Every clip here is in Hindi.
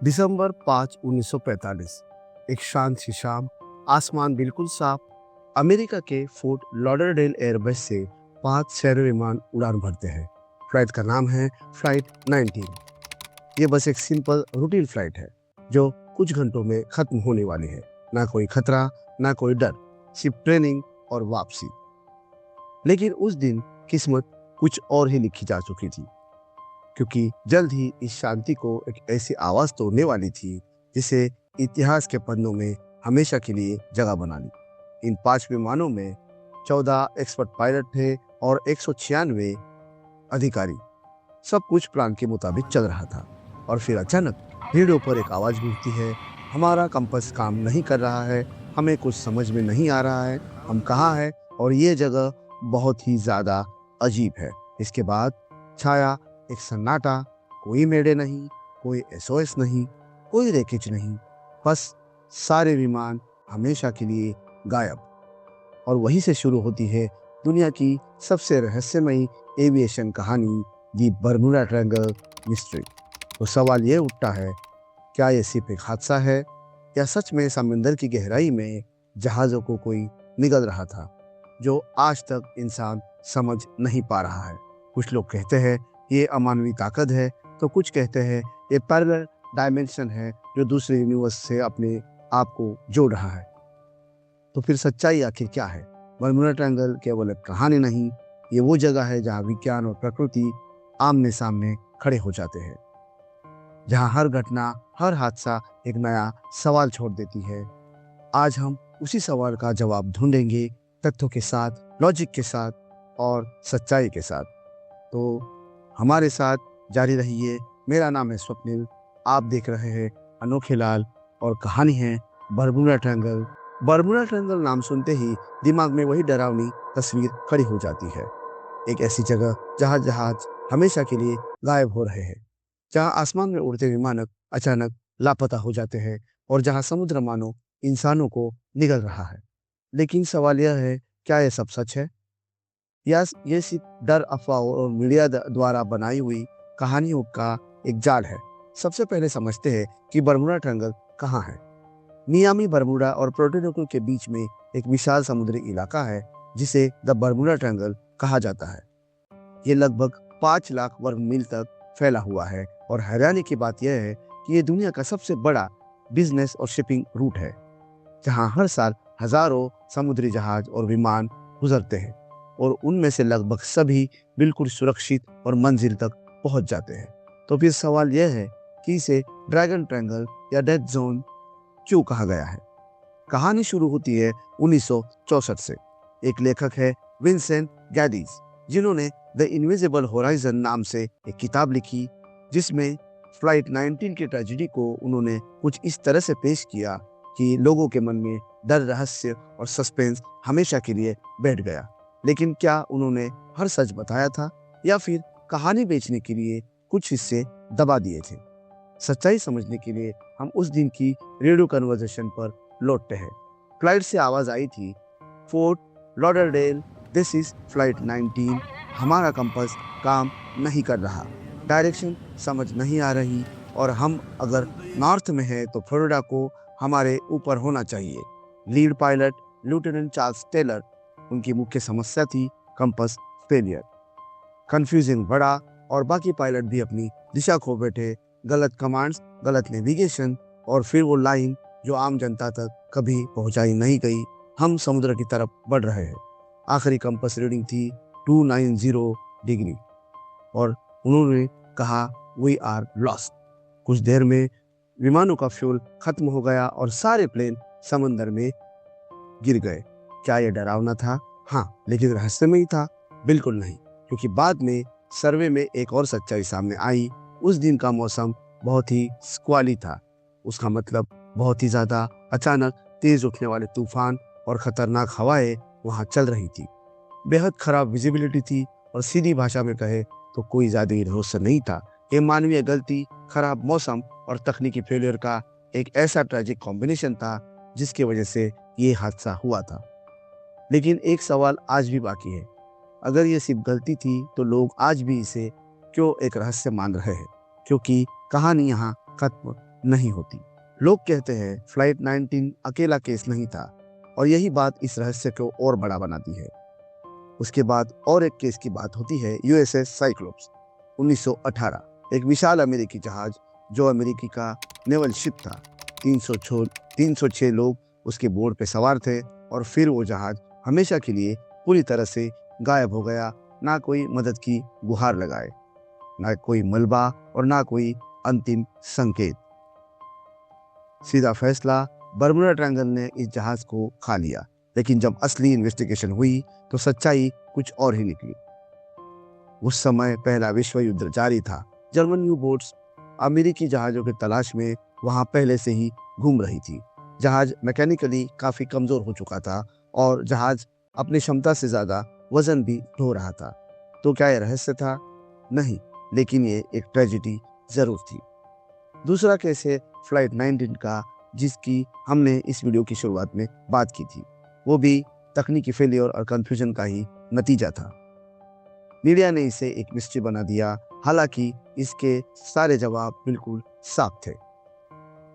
दिसंबर 5, 1945। एक शांत सी शाम, आसमान बिल्कुल साफ। अमेरिका के फोर्ट लॉडरडेल एयरबेस से 5 सैन्य विमान उड़ान भरते हैं। फ्लाइट का नाम है फ्लाइट 19। ये बस एक सिंपल रूटीन फ्लाइट है जो कुछ घंटों में खत्म होने वाली है। ना कोई खतरा, ना कोई डर, सिर्फ ट्रेनिंग और वापसी। लेकिन उस दिन किस्मत कुछ और ही लिखी जा चुकी थी, क्योंकि जल्द ही इस शांति को एक ऐसी आवाज तोड़ने वाली थी जिसे इतिहास के पन्नों में हमेशा के लिए जगह बना ली। इन 5 विमानों में 14 एक्सपर्ट पायलट थे और 196 अधिकारी। सब कुछ प्लान के मुताबिक चल रहा था। और फिर अचानक रेडियो पर एक आवाज गूंजती है, हमारा कंपास काम नहीं कर रहा है, हमें कुछ समझ में नहीं आ रहा है, हम कहाँ हैं और ये जगह बहुत ही ज्यादा अजीब है। इसके बाद छाया एक सन्नाटा। कोई मेडे नहीं, कोई एसओएस नहीं, कोई रेकेज नहीं, बस सारे विमान हमेशा के लिए गायब। और वहीं से शुरू होती है दुनिया की सबसे रहस्यमयी एविएशन कहानी, दी बर्मुडा ट्रायंगल मिस्ट्री। तो सवाल ये उठता है, क्या ये सिर्फ एक हादसा है या सच में समंदर की गहराई में जहाज़ों को कोई निगल रहा था जो आज तक इंसान समझ नहीं पा रहा है। कुछ लोग कहते हैं ये अमानवीय ताकत है, तो कुछ कहते हैं ये पैरेलल डायमेंशन है जो दूसरे यूनिवर्स से अपने आप को जोड़ रहा है। तो फिर सच्चाई आखिर क्या है? बर्मुडा ट्रायंगल केवल एक कहानी नहीं, ये वो जगह है जहाँ विज्ञान और प्रकृति आमने सामने खड़े हो जाते हैं, जहाँ हर घटना, हर हादसा एक नया सवाल छोड़ देती है। आज हम उसी सवाल का जवाब ढूंढेंगे, तथ्यों के साथ, लॉजिक के साथ और सच्चाई के साथ। तो हमारे साथ जारी रहिए। मेरा नाम है स्वप्निल, आप देख रहे हैं अनोखे लाल और कहानी है बर्मुडा ट्रायंगल। बर्मुडा ट्रायंगल नाम सुनते ही दिमाग में वही डरावनी तस्वीर खड़ी हो जाती है। एक ऐसी जगह जहाँ जहाज हमेशा के लिए गायब हो रहे हैं, जहाँ आसमान में उड़ते विमान अचानक लापता हो जाते हैं और जहाँ समुद्र मानो इंसानों को निगल रहा है। लेकिन सवाल यह है, क्या यह सब सच है या ये सिर्फ डर, अफवाहों और मीडिया द्वारा बनाई हुई कहानियों का एक जाल है? सबसे पहले समझते हैं कि बर्मुडा ट्रायंगल कहाँ है। मियामी, बर्मुडा और पोर्टो रिको के बीच में एक विशाल समुद्री इलाका है जिसे द बर्मुडा ट्रायंगल कहा जाता है। ये लगभग 5 लाख वर्ग मील तक फैला हुआ है और हैरानी की बात यह है कि ये दुनिया का सबसे बड़ा बिजनेस और शिपिंग रूट है, जहाँ हर साल हजारों समुद्री जहाज और विमान गुजरते हैं और उनमें से लगभग सभी बिल्कुल सुरक्षित और मंजिल तक पहुंच जाते हैं। तो फिर सवाल यह है कि इसे ड्रैगन ट्रायंगल या डेथ जोन क्यों कहा गया है? कहानी शुरू होती है 1964 से। एक लेखक है विंसेंट गैडीज, जिन्होंने द इनविजिबल होराइजन नाम से एक किताब लिखी, जिसमें फ्लाइट 19 की ट्रेजेडी को उन्होंने कुछ इस तरह से पेश किया कि लोगों के मन में डर, रहस्य और सस्पेंस हमेशा के लिए बैठ गया। लेकिन क्या उन्होंने हर सच बताया था या फिर कहानी बेचने के लिए कुछ हिस्से दबा दिए थे? सच्चाई समझने के लिए हम उस दिन की रेडियो कन्वर्सेशन पर लौटते हैं। फ्लाइट से आवाज आई थी, fort Lauderdale, this is flight 19, हमारा कंपास काम नहीं कर रहा, डायरेक्शन समझ नहीं आ रही और हम अगर नॉर्थ में हैं तो फ्लोरिडा को हमारे ऊपर होना चाहिए। Lead pilot lieutenant Charles Taylor, उनकी मुख्य समस्या थी कंपास फेलियर। कंफ्यूजिंग बढ़ा और बाकी पायलट भी अपनी दिशा खो बैठे। गलत कमांड्स, गलत नेविगेशन और फिर वो लाइन जो आम जनता तक कभी पहुंचाई नहीं गई। हम समुद्र की तरफ बढ़ रहे हैं। आखिरी कंपास रीडिंग थी 290 डिग्री और उन्होंने कहा, वी आर लॉस्ट। कुछ देर में विमानों का फ्यूल खत्म हो गया और सारे प्लेन समंदर में गिर गए। क्या यह डरावना था? हाँ, लेकिन रहस्यमयी था? बिल्कुल नहीं, क्योंकि बाद में सर्वे में एक और सच्चाई सामने आई। उस दिन का मौसम बहुत ही स्क्वाली था। उसका मतलब बहुत ही ज्यादा अचानक तेज उठने वाले तूफान और खतरनाक हवाएं वहां चल रही थी। बेहद खराब विजिबिलिटी थी और सीधी भाषा में कहे तो कोई ज्यादा भरोसा नहीं था। ये मानवीय गलती, खराब मौसम और तकनीकी फेलियर का एक ऐसा ट्रैजिक कॉम्बिनेशन था जिसकी वजह से ये हादसा हुआ था। लेकिन एक सवाल आज भी बाकी है, अगर ये सिर्फ गलती थी तो लोग आज भी इसे क्यों एक रहस्य मान रहे हैं? क्योंकि कहानी यहाँ खत्म नहीं होती। लोग कहते हैं फ्लाइट 19 अकेला केस नहीं था और यही बात इस रहस्य को और बड़ा बनाती है। उसके बाद और एक केस की बात होती है यूएसएस साइक्लोप्स 1918, एक विशाल अमेरिकी जहाज जो अमेरिकी का नेवल शिप था। 306 लोग उसके बोर्ड पे सवार थे और फिर वो जहाज हमेशा के लिए पूरी तरह से गायब हो गया। ना कोई मदद की गुहार लगाए, ना कोई मलबा और ना कोई अंतिम संकेत। सीधा फैसला, बर्मुडा ट्रायंगल ने इस जहाज को खा लिया। लेकिन जब असली इन्वेस्टिगेशन हुई तो सच्चाई कुछ और ही निकली। उस समय पहला विश्व युद्ध जारी था। जर्मन यू बोट्स अमेरिकी जहाज़ों की तलाश में वहां पहले से ही घूम रही थी। जहाज मैकेनिकली काफी कमजोर हो चुका था और जहाज अपनी क्षमता से ज्यादा वजन भी ढो रहा था। तो क्या यह रहस्य था? नहीं, लेकिन ये एक ट्रेजेडी जरूर थी। दूसरा केस है फ्लाइट 19 का, जिसकी हमने इस वीडियो की शुरुआत में बात की थी। वो भी तकनीकी फेलियर और कंफ्यूजन का ही नतीजा था। मीडिया ने इसे एक मिस्ट्री बना दिया, हालांकि इसके सारे जवाब बिल्कुल साफ थे।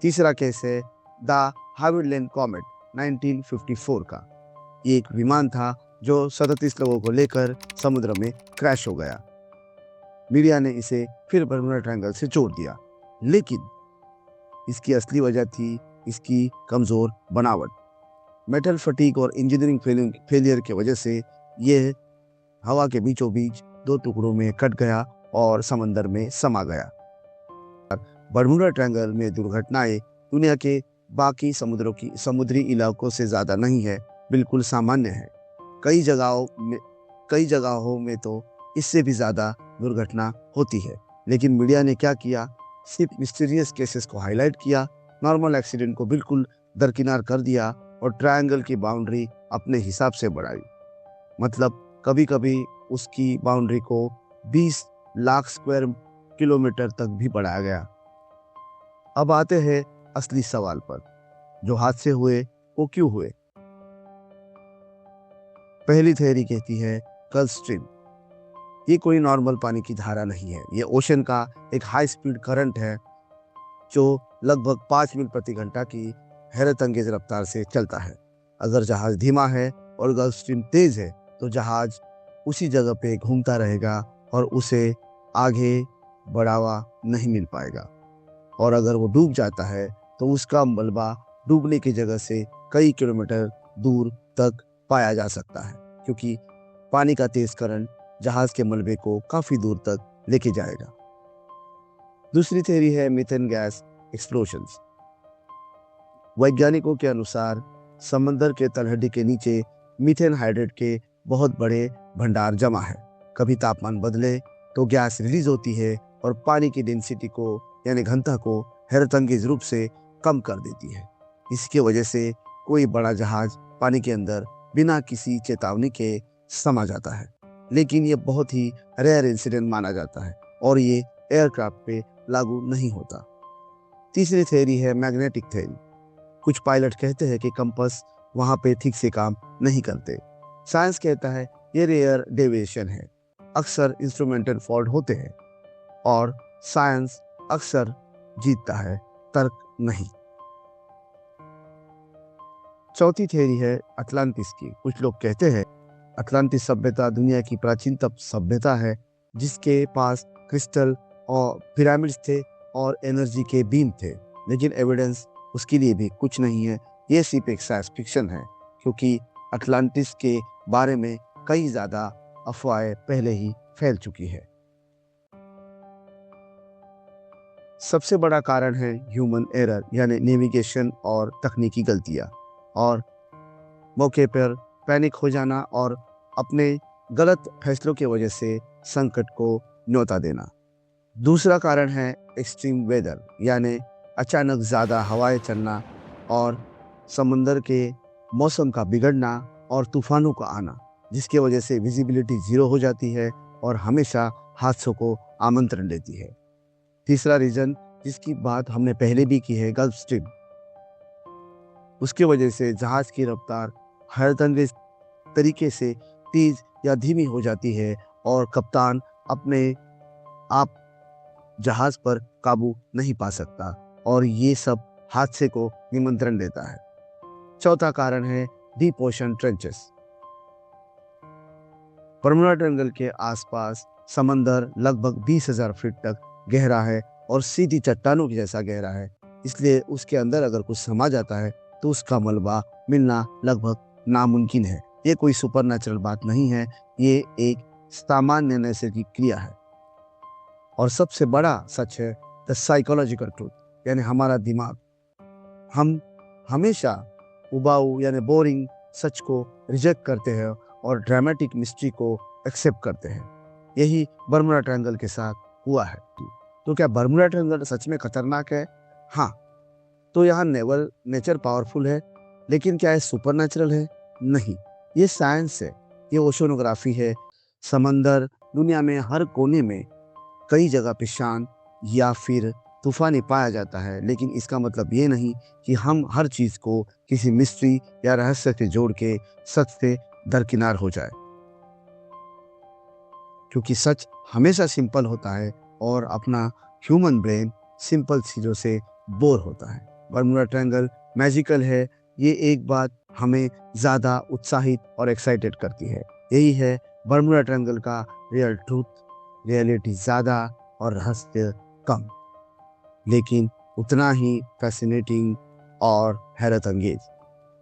तीसरा केस है द हाविलैंड कॉमेट 1954 का। ये एक विमान था जो 37 लोगों को लेकर समुद्र में क्रैश हो गया। मीडिया ने इसे फिर बर्मुडा ट्रायंगल से जोड़ दिया, लेकिन इसकी असली वजह थी इसकी कमजोर बनावट। मेटल फटीग और इंजीनियरिंग फेलियर की वजह से यह हवा के बीचों बीच दो टुकड़ों में कट गया और समंदर में समा गया। बर्मुडा ट्रायंगल में दुर्घटनाएं दुनिया के बाकी समुद्री इलाकों से ज्यादा नहीं है, बिल्कुल सामान्य है। कई जगहों में तो इससे भी ज्यादा दुर्घटना होती है। लेकिन मीडिया ने क्या किया? सिर्फ मिस्टीरियस केसेस को हाईलाइट किया, नॉर्मल एक्सीडेंट को बिल्कुल दरकिनार कर दिया और ट्रायंगल की बाउंड्री अपने हिसाब से बढ़ाई। मतलब कभी कभी उसकी बाउंड्री को 20 लाख स्क्वायर किलोमीटर तक भी बढ़ाया गया। अब आते हैं असली सवाल पर, जो हादसे हुए वो क्यों हुए। पहली थ्योरी कहती है गल्फ स्ट्रीम। ये कोई नॉर्मल पानी की धारा नहीं है, ये ओशन का एक हाई स्पीड करंट है जो लगभग 5 मील प्रति घंटा की हैरत अंगेज रफ्तार से चलता है। अगर जहाज धीमा है और गल्फ स्ट्रीम तेज है तो जहाज उसी जगह पे घूमता रहेगा और उसे आगे बढ़ावा नहीं मिल पाएगा। और अगर वो डूब जाता है तो उसका मलबा डूबने की जगह से कई किलोमीटर दूर तक पाया जा सकता है, क्योंकि पानी का तेज करंट जहाज के मलबे को काफी दूर तक लेके जाएगा। दूसरी थ्योरी है मीथेन गैस एक्सप्लोशंस। वैज्ञानिकों के अनुसार समंदर के तलहटी के नीचे मीथेन हाइड्रेट के बहुत बड़े भंडार जमा है। कभी तापमान बदले तो गैस रिलीज होती है और पानी की डेंसिटी को यानी घनता को हैरतअंगेज रूप से कम कर देती है। इसकी वजह से कोई बड़ा जहाज पानी के अंदर बिना किसी चेतावनी के समा जाता है। लेकिन ये बहुत ही रेयर इंसिडेंट माना जाता है और ये एयरक्राफ्ट पे लागू नहीं होता। तीसरी थ्योरी है मैग्नेटिक थ्योरी। कुछ पायलट कहते हैं कि कंपास वहां पे ठीक से काम नहीं करते। साइंस कहता है ये रेयर डेविएशन है, अक्सर इंस्ट्रूमेंटल फॉल्ट होते हैं और साइंस अक्सर जीतता है, तर्क नहीं। चौथी थ्योरी है अटलांटिस की। कुछ लोग कहते हैं अटलांटिस सभ्यता दुनिया की प्राचीनतम सभ्यता है, जिसके पास क्रिस्टल और पिरामिड्स थे और एनर्जी के बीम थे। लेकिन एविडेंस उसके लिए भी कुछ नहीं है। ये सिर्फ एक साइंस फिक्शन है, क्योंकि अटलांटिस के बारे में कई ज्यादा अफवाहें पहले ही फैल चुकी है। सबसे बड़ा कारण है ह्यूमन एरर, यानी नेविगेशन और तकनीकी गलतियां और मौके पर पैनिक हो जाना और अपने गलत फैसलों की वजह से संकट को न्योता देना। दूसरा कारण है एक्सट्रीम वेदर, यानी अचानक ज़्यादा हवाएं चलना और समुंदर के मौसम का बिगड़ना और तूफानों का आना, जिसकी वजह से विजिबिलिटी जीरो हो जाती है और हमेशा हादसों को आमंत्रण देती है। तीसरा रीजन, जिसकी बात हमने पहले भी की है, गल्फ स्ट्रीम। उसकी वजह से जहाज की रफ्तार हैरतअंगेज तरीके से तेज या धीमी हो जाती है और कप्तान अपने आप जहाज पर काबू नहीं पा सकता। और ये सब हादसे को निमंत्रण देता है। चौथा कारण है deep ocean trenches. Bermuda triangle के आसपास समंदर लगभग 20,000 फीट तक गहरा है और सीधी चट्टानों के जैसा गहरा है, इसलिए उसके अंदर अगर कुछ समा जाता है तो उसका मलबा मिलना लगभग नामुमकिन है। ये कोई सुपरनैचुरल बात नहीं है, ये एक सामान्य नैसर्गिक क्रिया है। और सबसे बड़ा सच है द साइकोलॉजिकल ट्रूथ, यानी हमारा दिमाग। हम हमेशा उबाऊ यानी बोरिंग सच को रिजेक्ट करते हैं और ड्रामेटिक मिस्ट्री को एक्सेप्ट करते हैं। यही बर्मुडा ट्रायंगल के साथ हुआ है। तो क्या बर्मुडा ट्रायंगल सच में खतरनाक है? हाँ। तो यहाँ नेचर पावरफुल है, लेकिन क्या ये सुपरनैचुरल है? नहीं, ये साइंस है, ये ओशनोग्राफी है। समंदर दुनिया में हर कोने में कई जगह पे शांत या फिर तूफानी पाया जाता है, लेकिन इसका मतलब ये नहीं कि हम हर चीज को किसी मिस्ट्री या रहस्य से जोड़ के सच से दरकिनार हो जाए, क्योंकि सच हमेशा सिंपल होता है और अपना ह्यूमन ब्रेन सिंपल चीज़ों से बोर होता है। बर्मुडा ट्रायंगल मैजिकल है, ये एक बात हमें ज़्यादा उत्साहित और एक्साइटेड करती है। यही है बर्मुडा ट्रायंगल का रियल ट्रूथ, रियलिटी ज़्यादा और रहस्य कम, लेकिन उतना ही फैसिनेटिंग और हैरत अंगेज।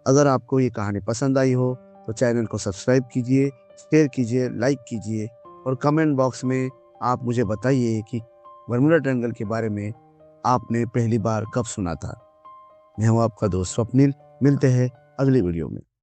अगर आपको ये कहानी पसंद आई हो तो चैनल को सब्सक्राइब कीजिए, शेयर कीजिए, लाइक कीजिए और कमेंट बॉक्स में आप मुझे बताइए कि बर्मुडा ट्रायंगल के बारे में आपने पहली बार कब सुना था। मैं हूँ आपका दोस्त स्वप्निल, मिलते हैं अगली वीडियो में।